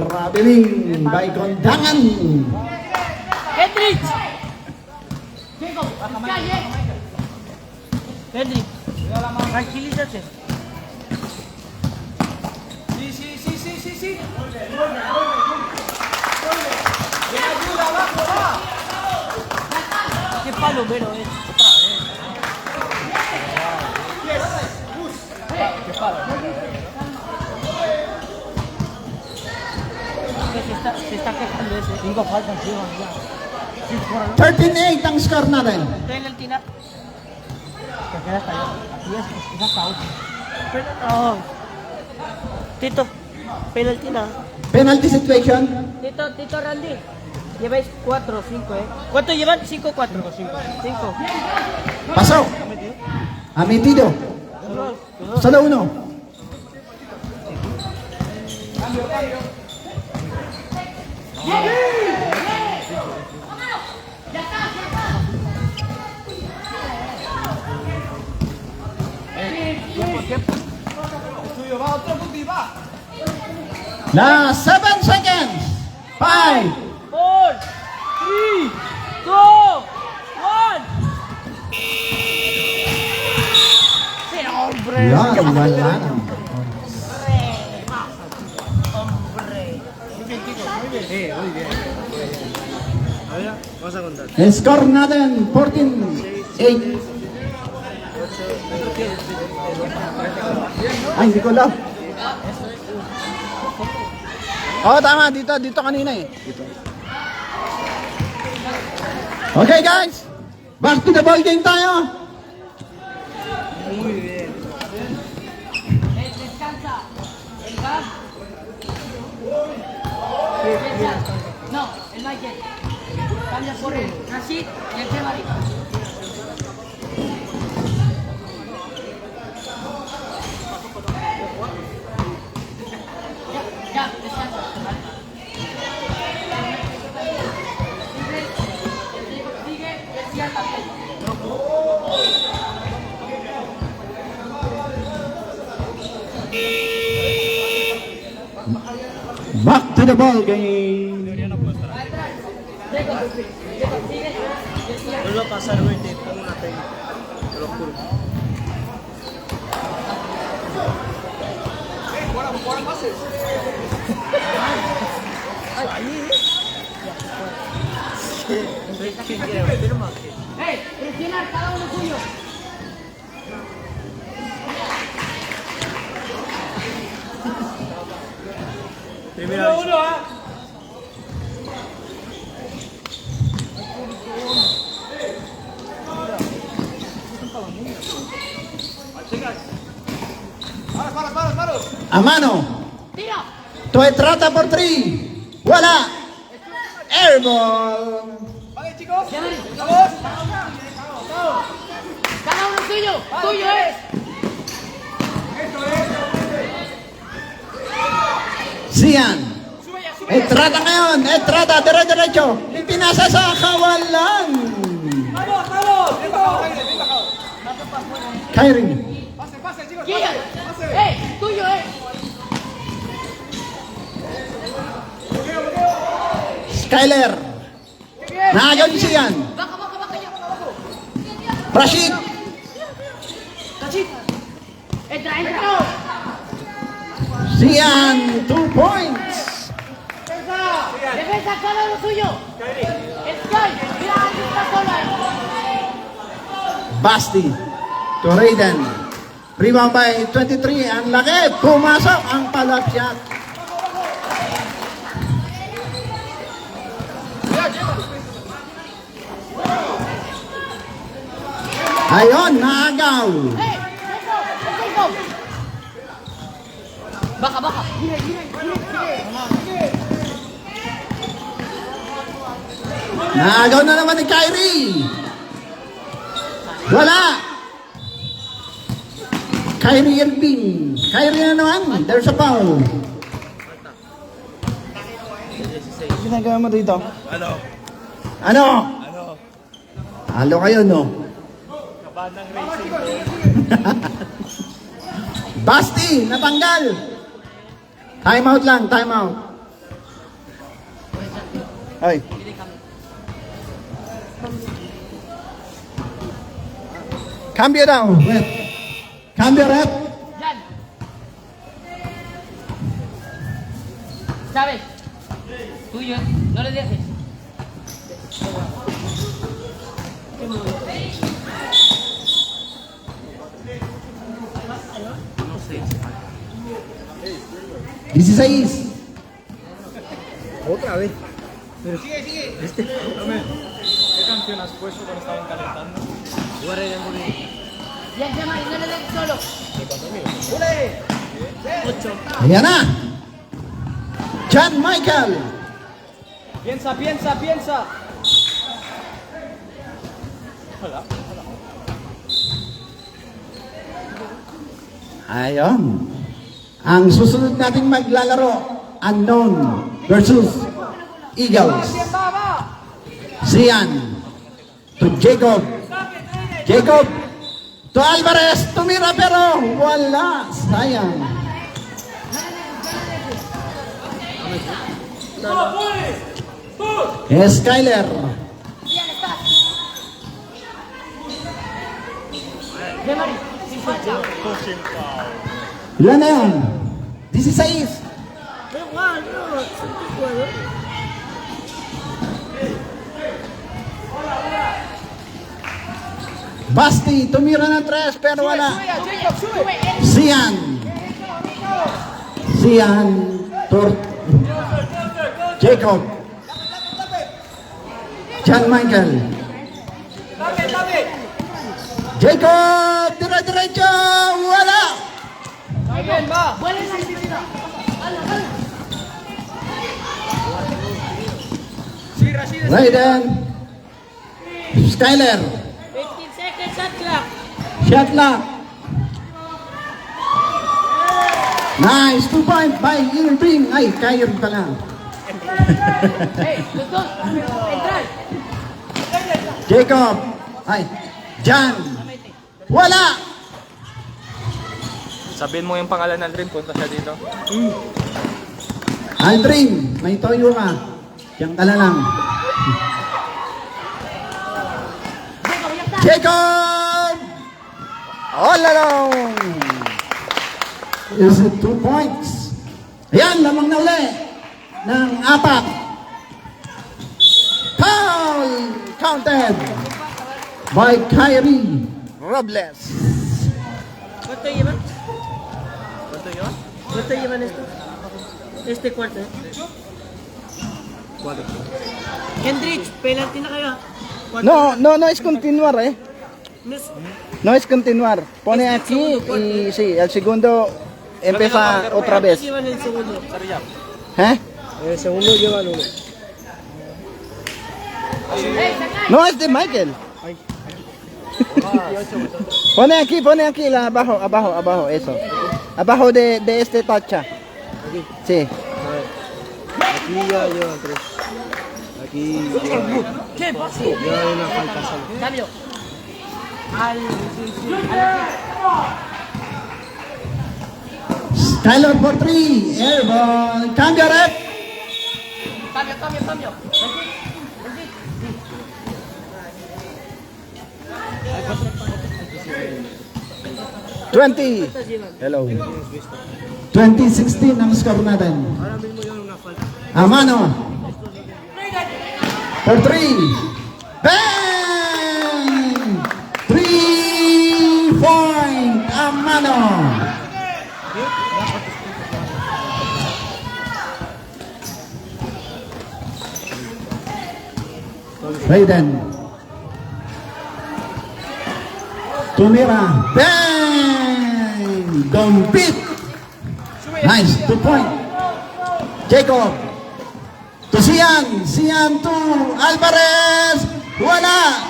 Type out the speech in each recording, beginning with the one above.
Traveling by Kondangan. Hendrix! Hendrix, tranquilízate. Sí. Ayuda, abajo, va. Qué palo, pero es. Qué palo. Se está quejando ese. 5 faltan, sí, ya. 13-8 ang score natin. Penalty na. Te queda hasta allá. Aquí es hasta 8. Pero, oh. Tito, penalty na. Penalty situation. Tito Randy. Lleváis 4 o 5, ¿eh? ¿Cuánto llevan? 5 o 4. 5. Pasok. Amitido. Solo uno. Tuyo, va, otro punto va. Last 7 seconds. 5. 4, 3, 2, 1. Sí, hombre. Yan, wala na. Muy bien. A ver, vamos a contar. El score natin 14-8. Ay, hindi ko alam. Oo, tama. Dito kanina eh. Dito. Okay, guys. Back to the ball game tayo. Muy bien. Descansa. El Gab. No, el Michael. Cambia por el Rashid y el Chemari. Ya, descansa. Sigue, descienda. Back to the ball game. Vuelvo a pasar, güey, te pongo una técnica. Te lo juro. Buena pases. ¿Quién quiere meter más? ¡Ey! ¡Presiona cada uno suyo! Primera vez. A mano. ¡Tira! Toy trata por 3. Wala. Airball. Vale, chicos. Chemari, Vamos. cada uno suyo. Tuyo es. Sian. Trata ngayon. Trata. Dire-diretso. Ipinasa sa kawalan. Vamos. Kyrie. Pase, chicos. Kian. ¡Ey! Tuyo es. Skyler. Nagaw si Sian. Baja ya. Rashid. Rashid. Entra. Sian. 2 points. Defensa, cada uno suyo. Sky, mira, aquí está sola. Basti. To Raiden. Rebound by 23. Ang laki. Pumasok ang palap shot. Ayon, naagaw. ¡Hey! ¡Tengo! Baja. Naagaw na naman ni Kyrie. Wala. Kyrie Irving. Kyrie na naman. There's a foul. Ginagawa mo dito? Ano? Ano? Halo kayo, no? Kabadang racing. Basti, natanggal. Time out lang, time out. Ay. Cambio daw. Rep. Cambio rep. Jan. ¿Sabes? Tuyo, no le dejes. No sé. 16. Otra vez. ¿Qué canción has puesto cuando estaban calentando? Jan, llama y no le dejes solo. Ayan na. John Michael. Piensa, piensa, piensa. Ayon. Ang susunod nating maglalaro, Unknown versus Eagles. Sian to Jacob. Jacob to Alvarez. Tumira pero wala. Sayang. Skyler. De Mari, sin falta. Ilan na yan? 16. Basti, tumira ng 3 pero wala. Jacob, sube. Sian. Sian to Jacob. John Michael. Jacob, dire-diretso, wala. Again, ma. Vuelve la visita. Hala, hala. Sira, sira. Raiden. Skyler. 15 seconds, shot clock. Shot lock. Nice, 2 point by Irving. Ay, Kyrie pala. Hey, los dos. Entrar. Jacob. Ay, John. Wala. Sabihin mo yung pangalan ng Dream, punta siya dito. Aldrin, may toyo ka. Diyan ka na lang. Jacob, ya está. Jacob! All alone! Is it 2 points? Ayan, lamang na uli ng 4. Foul! Counted by Kyrie Robles. ¿Cuánto llevan? ¿Cuánto llevan esto? Este cuarto, ¿eh? 4. Hendrich, penalty na kayo. No es continuar, Miss, No es continuar. Pone aquí y sí, el segundo empieza otra vez. llevan el segundo. ¿Eh? El segundo lleva el 1. ¡Ey, saca! No es de Michael. Pone aquí, abajo, eso. Abajo de este tacha. Sí. Aquí ya llevan 3. Aquí ¿Qué pasa? ya hay una falta solo. Cambio. Al Skyler for 3. Airball. Cambio rep. Cambio. 20. Hello. 2016 ang score natin. Ahora mismo llevan una falta. Amano. For 3. Bang! 3 point. Amano. Raiden. Tumira. Bang! Compete. Nice. 2 point. Jacob. To Sian. Sian to Alvarez. Wala.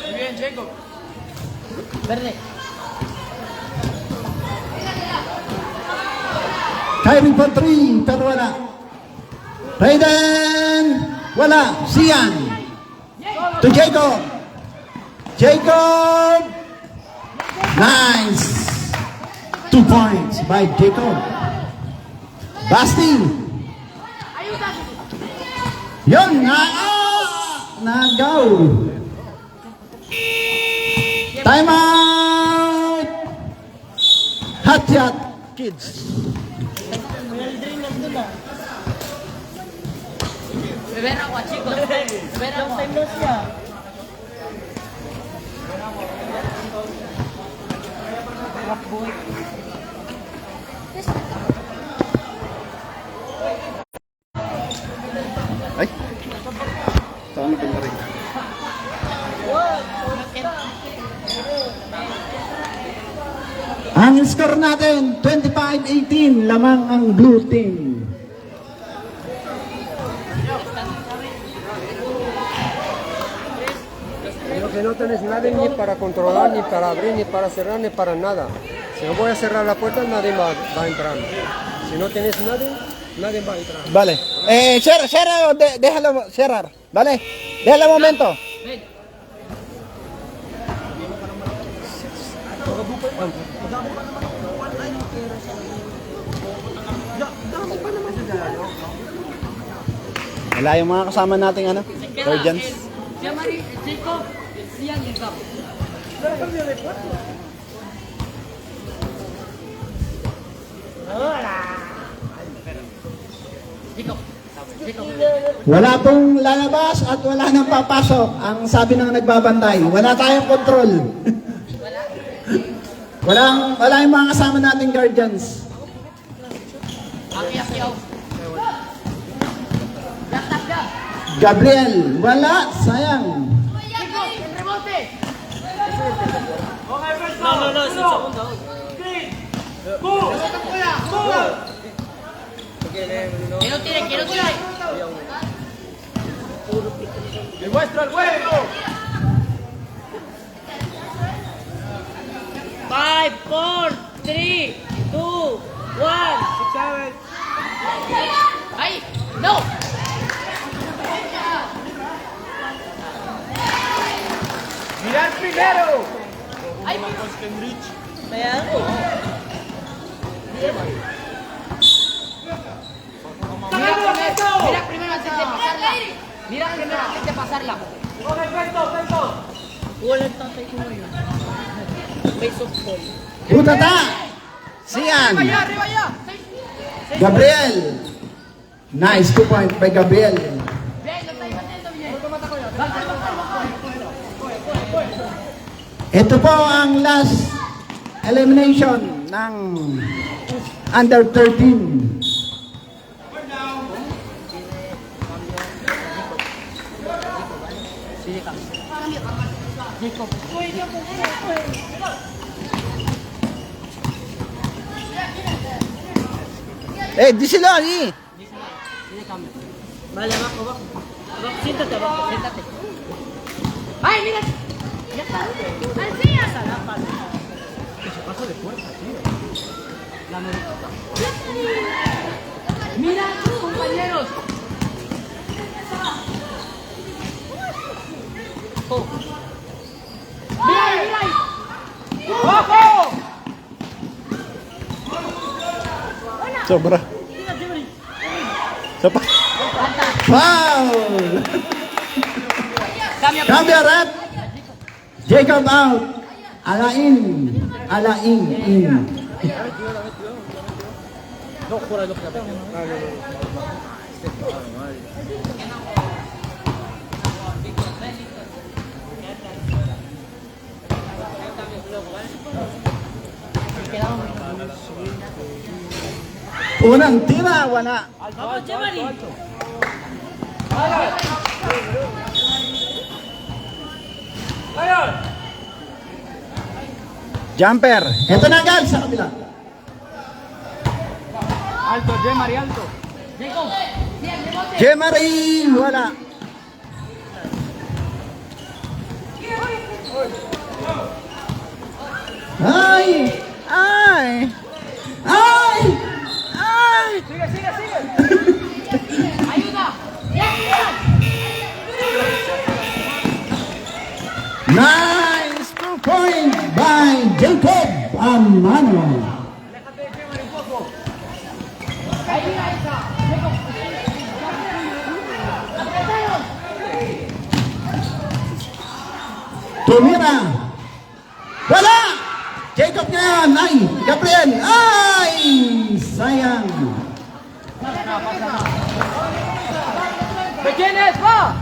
Muy bien, Jacob. verde. Kyrie for 3. Pero wala. Raiden. Wala. Sian. To Jacob. Jacob! Nice! 2 points by Jacob. Basti! Yun! Nagaw! Time out! Hot shot kids. Beber agua, chicos. Beber agua. Ay. Saan na pinari? Ang score natin, 25-18. Lamang ang blue team. Lo que no tenés nadie ni para controlar, ni para abrir, ni para cerrar, ni para nada. Si no voy a cerrar la puerta, nadie va a entrar. Si no tienes nadie, nadie va a entrar. Vale. Cerrar, déjalo cerrar. Vale. Déjalo un momento. Wala yung mga kasama nating ano, guardians. Chico, siyan yung campo. Wala pong lalabas at wala nang papasok. Ang sabi ng nagbabantay, wala tayong control. wala yung mga kasama nating guardians. Gabriel, wala, sayang. No, es un segundo. Que no tire. ¡Demuestra el juego! 5, 4, 3, 2, 1. ¡Ay! ¡No! ¡Mirar primero! ¡Ay! Kaya ako. Mira primero antes de pasarla. Mira primero antes de pasarla. Walang tatay ko ngayon. May softball. Butata, Sian, Arriba ya! Gabriel. Nice, 2 points by Gabriel. Bien, lo estáis haciendo bien. Ito po ang last elimination ng under 13. Di sila, eh. Vale, abajo. Siéntate abajo, siéntate. ¡Ay, mira! Ya está. ¡Alcía! ¡Mira, compañeros! Oh. ¡Mira ahí, mira ahí! ¡Ojo! Sobra. Sopa. Foul! Cambia. Cambia red. Jacob out. Alain. In. Unang tira, wala. ¡Vamos, Chemari! Jumper. Ito na agad sa kabila. Alto, Jemari, alto. Jacob, bien, rebote. Jemari, wala. Ay! Ay! Ay! Sigue. Ayuda. Bien, bien. Nice! Jacob Amano. Tumira. Wala! Jacob ngayon. Ay, Gabriel. Ay, sayang. Beginnes, va!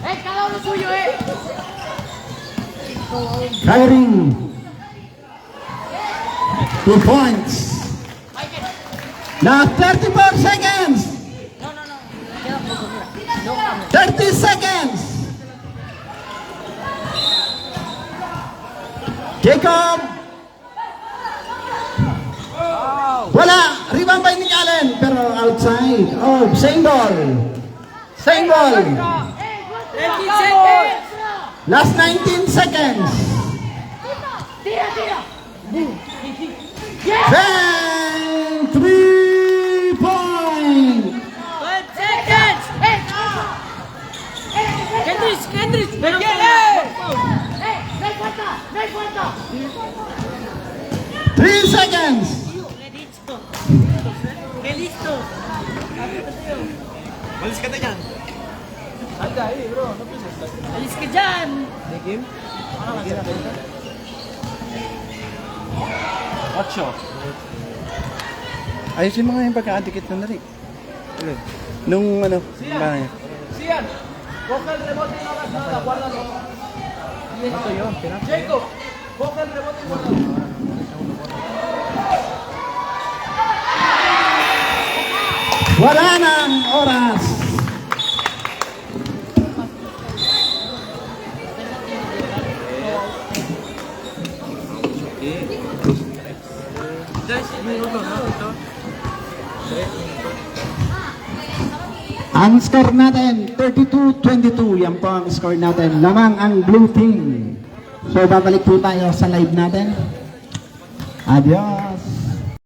Cada uno suyo, Kyrie. 2 points. Now 34 seconds. No. Queda poco, mira. 30 seconds. Jacob. Wala. Rebound by Nick Allen. Pero outside. Oh, same ball. Same ball. 15 seconds! Last 19 seconds. Tira! Then 3 point. 12 seconds! Kendrick! Beginnes! No hay falta! 3 seconds. ¡Qué listo! Walis ka na dyan. Anda ahí, bro. No pienses. ¡Alis ka dyan! Ocho. Ayusin mo nga yung pagkakadikit na nari. Nung ano, ba niya? Sian, coge el rebote y no hagas nada, guárdalo. Jacob, coge el rebote y guárdalo. Wala nang oras. Ang score natin, 32-22. Yan po ang score natin. Lamang ang blue team. So, babalik po tayo sa live natin. Adios.